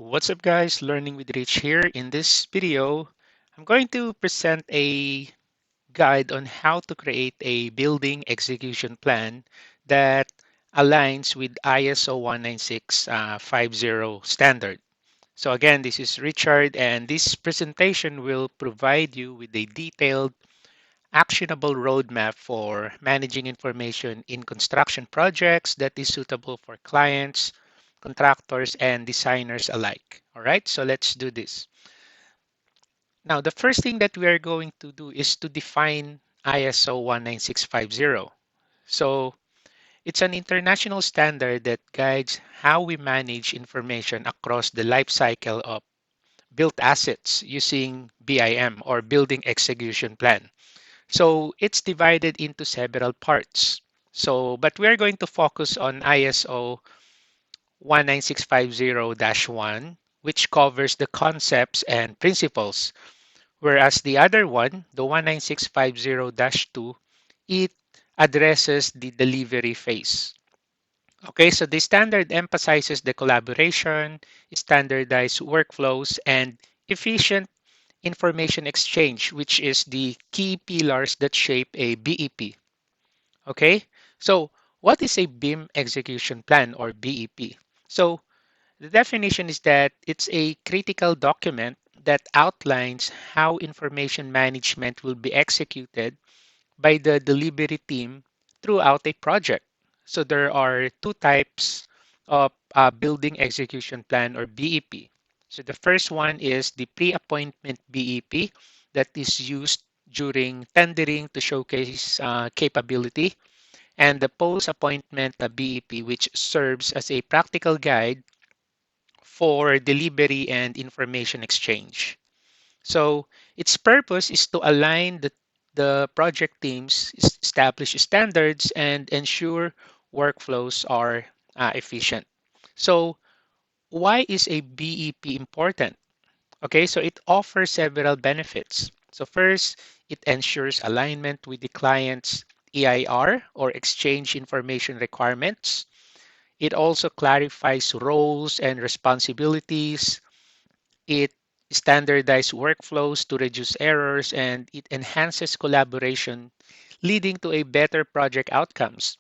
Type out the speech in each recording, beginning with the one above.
What's up guys, Learning with Rich here. In this video, I'm going to present a guide on how to create a building execution plan that aligns with ISO 19650 standard. So again, this is Richard and this presentation will provide you with a detailed, actionable roadmap for managing information in construction projects that is suitable for clients, contractors, and designers alike. All right, so let's do this. Now, the first thing that we are going to do is to define ISO 19650. So it's an international standard that guides how we manage information across the life cycle of built assets using BIM or Building Execution Plan. So it's divided into several parts. But we are going to focus on ISO 19650-1, which covers the concepts and principles, whereas the other one, the 19650-2, it addresses the delivery phase. Okay, so the standard emphasizes the collaboration, standardized workflows, and efficient information exchange, which is the key pillars that shape a BEP. Okay, so what is a BIM execution plan or BEP? So the definition is that it's a critical document that outlines how information management will be executed by the delivery team throughout a project. So there are two types of building execution plan or BEP. So the first one is the pre-appointment BEP that is used during tendering to showcase capability, and the post-appointment BEP, which serves as a practical guide for delivery and information exchange. So its purpose is to align the project teams, establish standards, and ensure workflows are efficient. So why is a BEP important? Okay, so it offers several benefits. So first, it ensures alignment with the client's EIR or exchange information requirements. It also clarifies roles and responsibilities. It standardizes workflows to reduce errors, and it enhances collaboration, leading to a better project outcomes.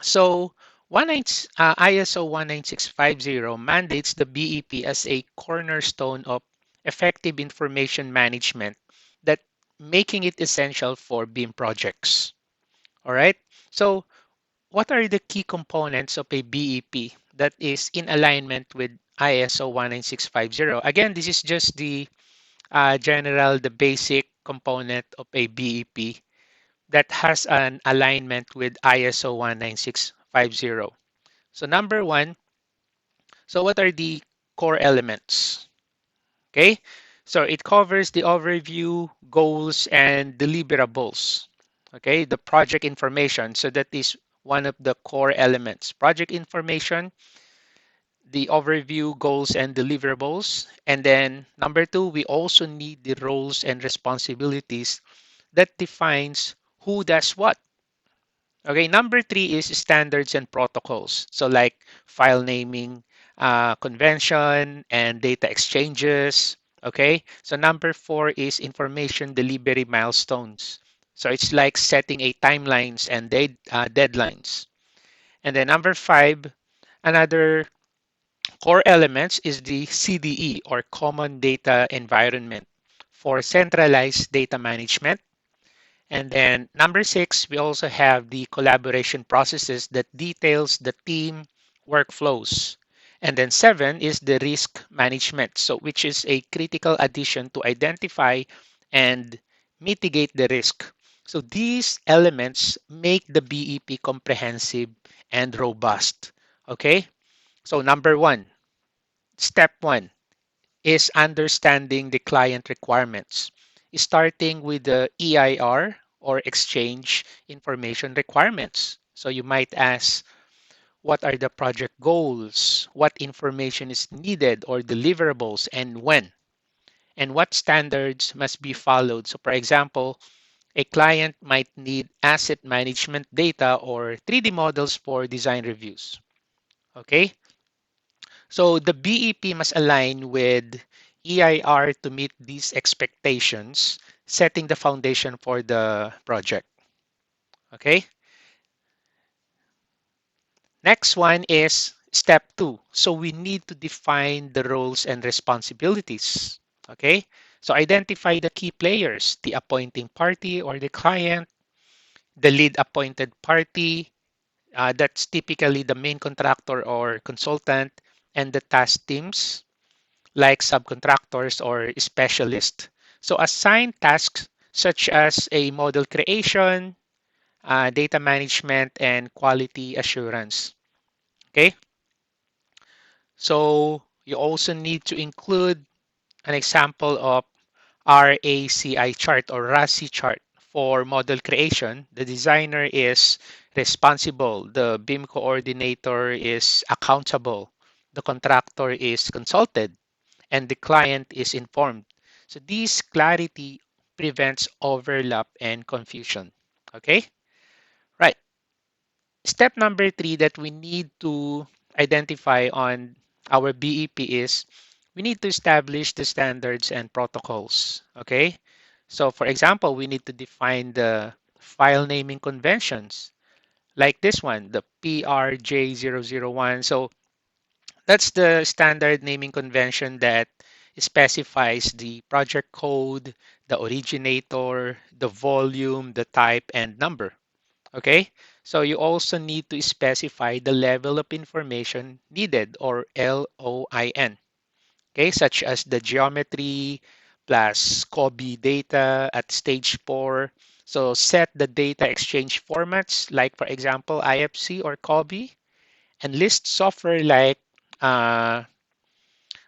So ISO 19650 mandates the BEP as a cornerstone of effective information management, that making it essential for BIM projects. All right. So what are the key components of a BEP that is in alignment with ISO 19650? Again, this is just the the basic component of a BEP that has an alignment with ISO 19650. So number one, so what are the core elements? Okay, so it covers the overview, goals, and deliverables. Okay, the project information. So that is one of the core elements. Project information, the overview, goals, and deliverables. And then number two, we also need the roles and responsibilities that defines who does what. Okay, number three is standards and protocols. So like file naming, convention, and data exchanges. Okay, so number four is information delivery milestones. So it's like setting a timelines and deadlines. And then number five, another core elements is the CDE or Common Data Environment for centralized data management. And then number six, we also have the collaboration processes that details the team workflows. And then seven is the risk management, so which is a critical addition to identify and mitigate the risk. So these elements make the BEP comprehensive and robust. Okay, so number one, step one is understanding the client requirements, starting with the EIR or exchange information requirements. So you might ask, what are the project goals? What information is needed or deliverables and when? And what standards must be followed? So, for example, a client might need asset management data or 3D models for design reviews. Okay, So the BEP must align with EIR to meet these expectations, setting the foundation for the project. Okay. Next one is step two. So we need to define the roles and responsibilities. Okay. So identify the key players, the appointing party or the client, the lead appointed party, that's typically the main contractor or consultant, and the task teams like subcontractors or specialists. So assign tasks such as a model creation, data management, and quality assurance. Okay, so you also need to include an example of RACI chart or RACI chart for model creation. The designer is responsible, the BIM coordinator is accountable, the contractor is consulted, and the client is informed. So this clarity prevents overlap and confusion. Okay, right. Step number three that we need to identify on our BEP is we need to establish the standards and protocols. Okay, so for example, we need to define the file naming conventions like this one, the PRJ001. So that's the standard naming convention that specifies the project code, the originator, the volume, the type, and number. Okay, so you also need to specify the level of information needed or LOIN, okay, such as the geometry plus COBI data at stage 4. So set the data exchange formats like, for example, IFC or COBI, and list software like uh,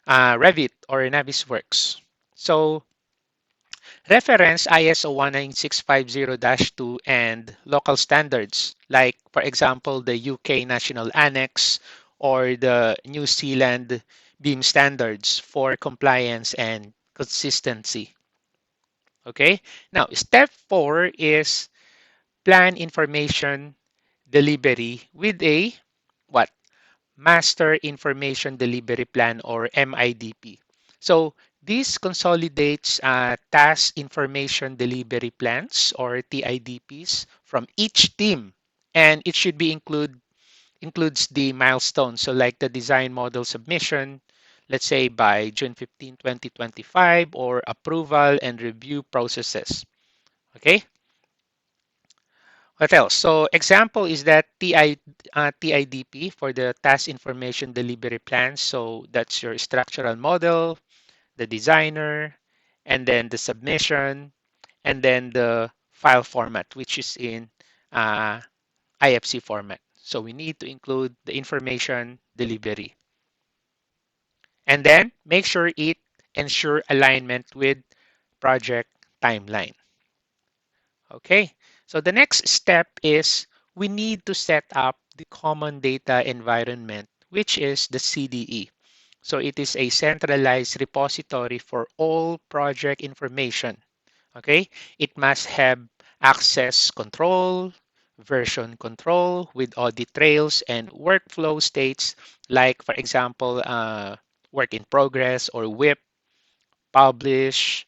Revit or Navisworks. So reference ISO 19650-2 and local standards, like, for example, the UK National Annex or the New Zealand BEAM standards for compliance and consistency. Okay, now step four is plan information delivery with a what? Master Information Delivery Plan or MIDP. So this consolidates task information delivery plans or TIDPs from each team, and it should be includes the milestones. So like the design model submission, let's say by June 15, 2025, or approval and review processes. Okay. What else? So example is that TIDP for the task information delivery plan. So that's your structural model, the designer, and then the submission, and then the file format, which is in uh, IFC format. So we need to include the information delivery. And then make sure it ensure alignment with project timeline. Okay, so the next step is we need to set up the common data environment, which is the CDE. So it is a centralized repository for all project information. Okay, it must have access control, version control with audit trails and workflow states like, for example, work in progress or WIP, publish,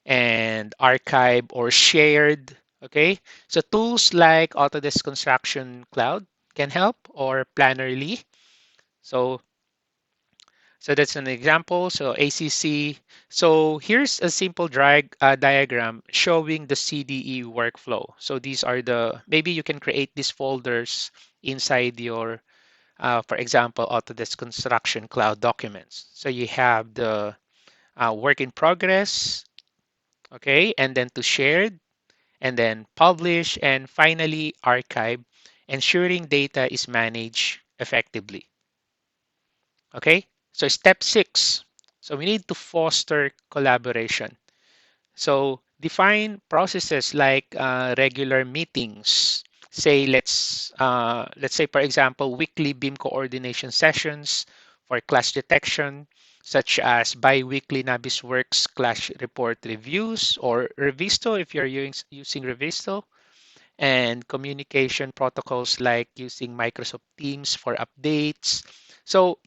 and archive or shared. Okay, so tools like Autodesk Construction Cloud can help or Plannerly. So so that's an example. So ACC. So here's a simple diagram showing the CDE workflow. So these are the, maybe you can create these folders inside your, for example, Autodesk Construction Cloud documents. So you have the work in progress, okay, and then to shared, and then publish, and finally archive, ensuring data is managed effectively. Okay, so step six. So we need to foster collaboration. So define processes like regular meetings. Say let's say for example weekly BIM coordination sessions for clash detection, such as bi-weekly Navisworks clash report reviews or Revisto if you're using Revisto, and communication protocols like using Microsoft Teams for updates. So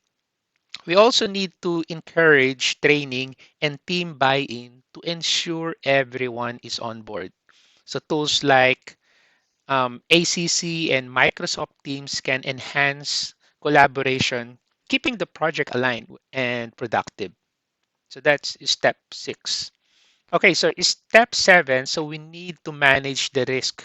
We also need to encourage training and team buy-in to ensure everyone is on board. So tools like ACC and Microsoft Teams can enhance collaboration, keeping the project aligned and productive. So that's step 6. Okay, so step 7, so we need to manage the risk,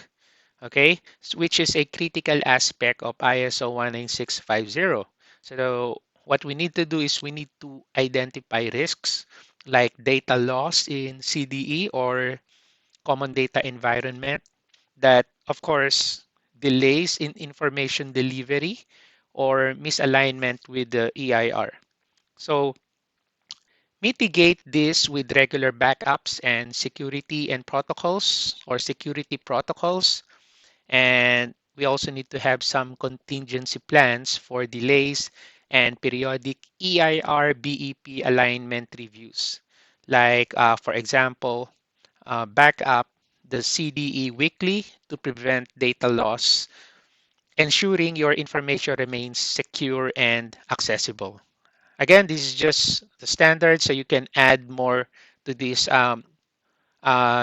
okay, which is a critical aspect of ISO 19650. So what we need to do is we need to identify risks like data loss in CDE or common data environment that, of course, delays in information delivery or misalignment with the EIR. So mitigate this with regular backups and security protocols. And we also need to have some contingency plans for delays and periodic EIR BEP alignment reviews. Like, for example, backup the CDE weekly to prevent data loss, ensuring your information remains secure and accessible. Again, this is just the standard, so you can add more to this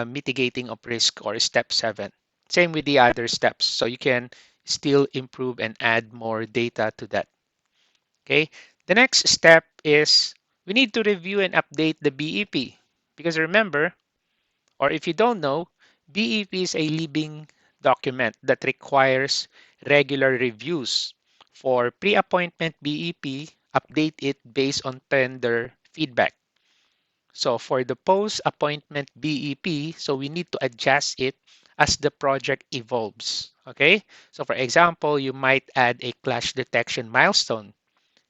mitigating of risk or step 7. Same with the other steps, so you can still improve and add more data to that. Okay. The next step is we need to review and update the BEP because remember, or if you don't know, BEP is a living document that requires regular reviews. For pre-appointment BEP, update it based on tender feedback. So for the post-appointment BEP, so we need to adjust it as the project evolves. Okay? So for example, you might add a clash detection milestone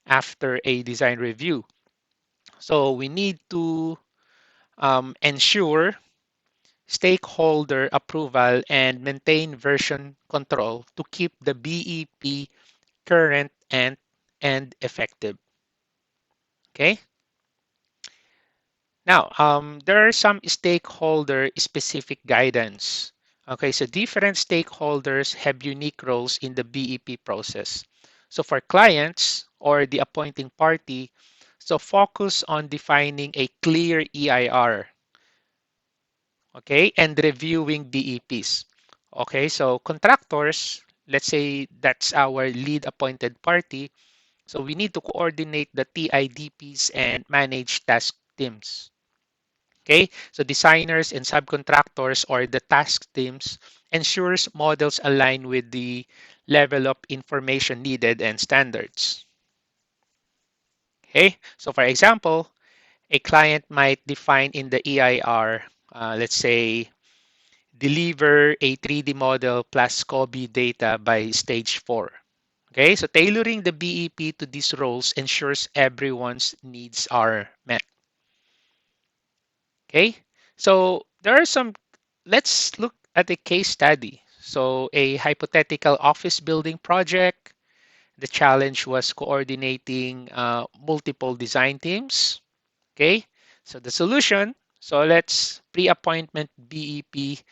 after a design review. So we need to ensure stakeholder approval and maintain version control to keep the BEP current and effective. Okay. Now, there are some stakeholder specific guidance. Okay, so different stakeholders have unique roles in the BEP process. So for clients or the appointing party, so focus on defining a clear EIR, okay, and reviewing BEPs. Okay, so contractors, let's say that's our lead appointed party, so we need to coordinate the TIDPs and manage task teams. Okay, so designers and subcontractors or the task teams ensures models align with the level of information needed and standards. Okay, so for example, a client might define in the EIR, let's say, deliver a 3D model plus COBI data by stage 4. Okay, so tailoring the BEP to these roles ensures everyone's needs are met. Okay, so there are some, let's look at a case study. So a hypothetical office building project, the challenge was coordinating multiple design teams. Okay, so the solution, so let's pre-appointment BEP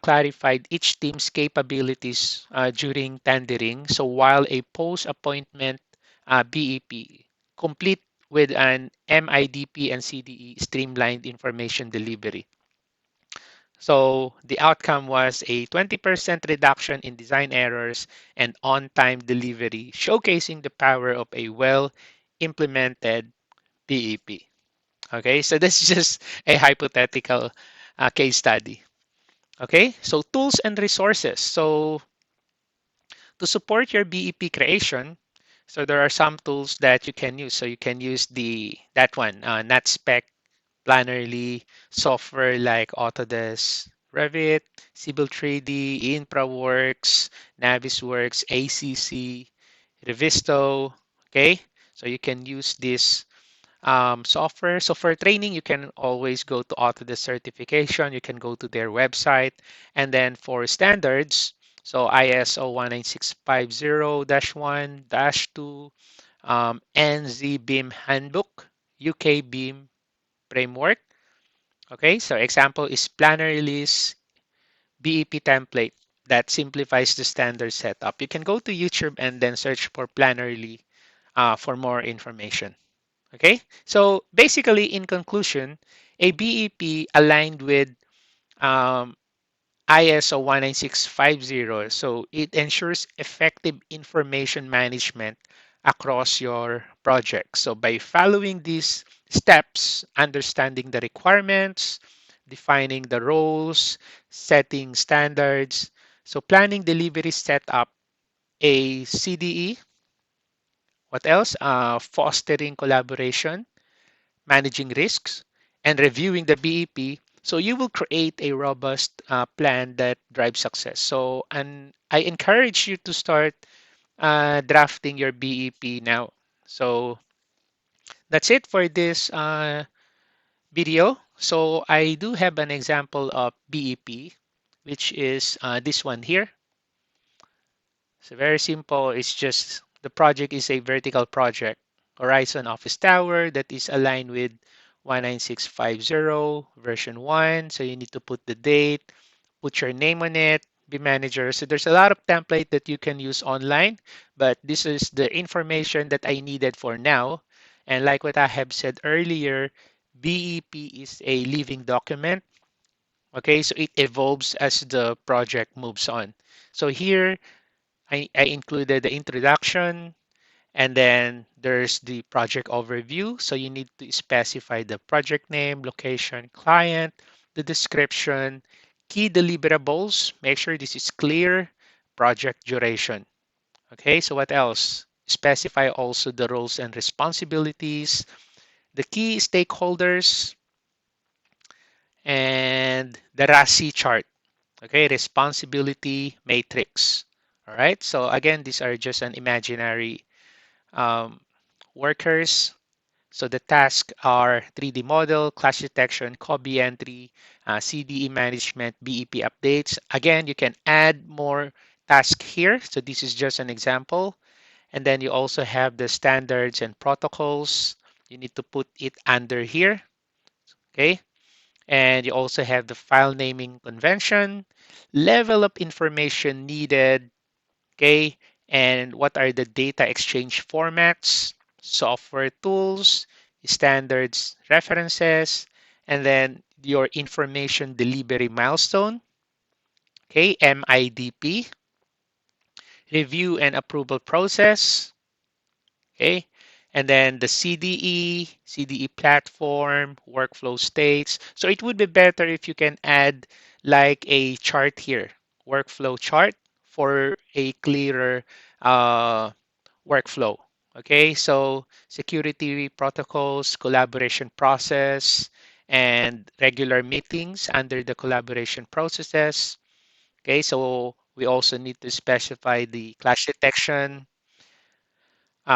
clarified each team's capabilities during tendering. So while a post-appointment BEP complete with an MIDP and CDE streamlined information delivery. So the outcome was a 20% reduction in design errors and on-time delivery, showcasing the power of a well-implemented BEP. Okay, so this is just a hypothetical case study. Okay, so tools and resources. So to support your BEP creation, so there are some tools that you can use. So you can use that one, NatSpec, Plannerly, software like Autodesk, Revit, Civil 3D, InfraWorks, Navisworks, ACC, Revisto. Okay, so you can use this software. So for training, you can always go to Autodesk certification. You can go to their website. And then for standards, so ISO 19650-1-2, NZ BIM Handbook, UK BIM Framework. Okay, so example is Planner Release BEP template that simplifies the standard setup. You can go to YouTube and then search for Plannerly for more information. Okay, so basically, in conclusion, a BEP aligned with um, ISO 19650, so it ensures effective information management across your project. So by following these steps, understanding the requirements, defining the roles, setting standards, so planning delivery setup, a CDE, what else? Fostering collaboration, managing risks, and reviewing the BEP. So you will create a robust plan that drives success. So, and I encourage you to start drafting your BEP now. So that's it for this video. So I do have an example of BEP, which is this one here. So very simple. It's just the project is a vertical project. Horizon Office Tower that is aligned with 19650 version 1. So you need to put the date, put your name on it, be manager. So there's a lot of template that you can use online, but this is the information that I needed for now. And like what I have said earlier, BEP is a living document. Okay, so it evolves as the project moves on. So here I included the introduction, and then there's the project overview. So you need to specify the project name, location, client, the description, key deliverables. Make sure this is clear, project duration. Okay, so what else? Specify also the roles and responsibilities, the key stakeholders, and the RASI chart. Okay, responsibility matrix. All right, so again, these are just an imaginary um, workers. So the tasks are 3D model, clash detection, copy entry, CDE management, BEP updates. Again, you can add more tasks here. So this is just an example. And then you also have the standards and protocols. You need to put it under here. Okay. And you also have the file naming convention, level of information needed, okay? And what are the data exchange formats, software tools, standards, references, and then your information delivery milestone, okay? MIDP, review and approval process, okay? And then the CDE platform, workflow states. So it would be better if you can add like a chart here, workflow chart for a clearer uh, workflow. Okay, so security protocols, collaboration process, and regular meetings under the collaboration processes. Okay, so we also need to specify the clash detection,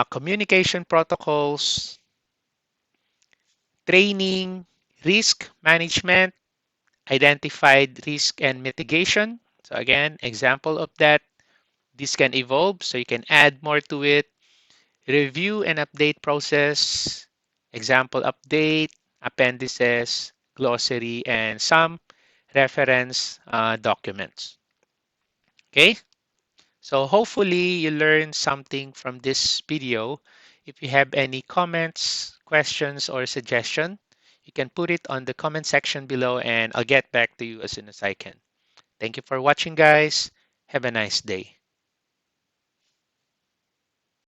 communication protocols, training, risk management, identified risk and mitigation. So again, example of that, this can evolve, so you can add more to it. Review and update process, example update, appendices, glossary, and some reference documents. Okay, so hopefully you learned something from this video. If you have any comments, questions, or suggestion, you can put it on the comment section below and I'll get back to you as soon as I can. Thank you for watching, guys. Have a nice day.